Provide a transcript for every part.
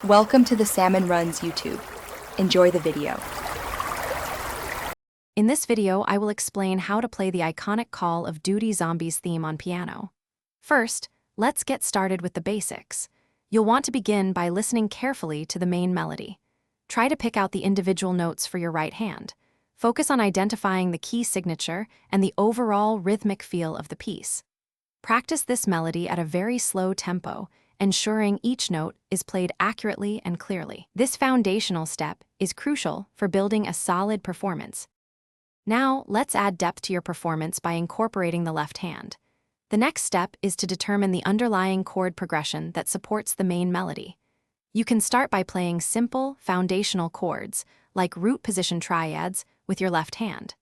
Welcome to the Salmon Runs YouTube. Enjoy the video. In this video, I will explain how to play the iconic Call of Duty Zombies theme on piano. First, let's get started with the basics. You'll want to begin by listening carefully to the main melody. Try to pick out the individual notes for your right hand. Focus on identifying the key signature and the overall rhythmic feel of the piece. Practice this melody at a very slow tempo, ensuring each note is played accurately and clearly. This foundational step is crucial for building a solid performance. Now, let's add depth to your performance by incorporating the left hand. The next step is to determine the underlying chord progression that supports the main melody. You can start by playing simple, foundational chords, like root position triads, with your left hand.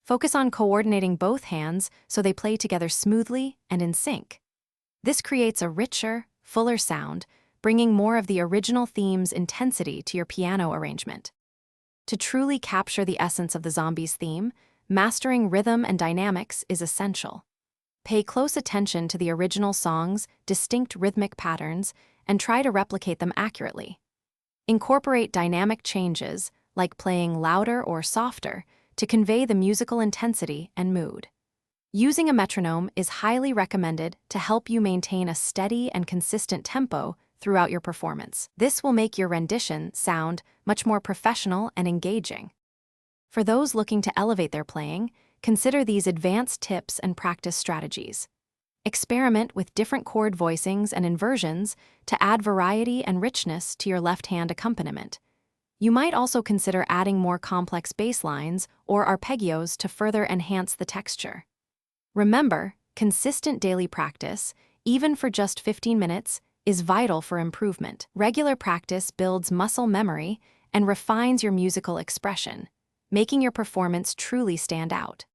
Focus on coordinating both hands so they play together smoothly and in sync. This creates a richer, fuller sound, bringing more of the original theme's intensity to your piano arrangement. To truly capture the essence of the Zombies theme, mastering rhythm and dynamics is essential. Pay close attention to the original song's distinct rhythmic patterns and try to replicate them accurately. Incorporate dynamic changes, like playing louder or softer, to convey the musical intensity and mood. Using a metronome is highly recommended to help you maintain a steady and consistent tempo throughout your performance. This will make your rendition sound much more professional and engaging. For those looking to elevate their playing, consider these advanced tips and practice strategies. Experiment with different chord voicings and inversions to add variety and richness to your left-hand accompaniment. You might also consider adding more complex bass lines or arpeggios to further enhance the texture. Remember, consistent daily practice, even for just 15 minutes, is vital for improvement. Regular practice builds muscle memory and refines your musical expression, making your performance truly stand out.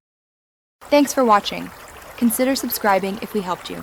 Thanks for watching. Consider subscribing if we helped you.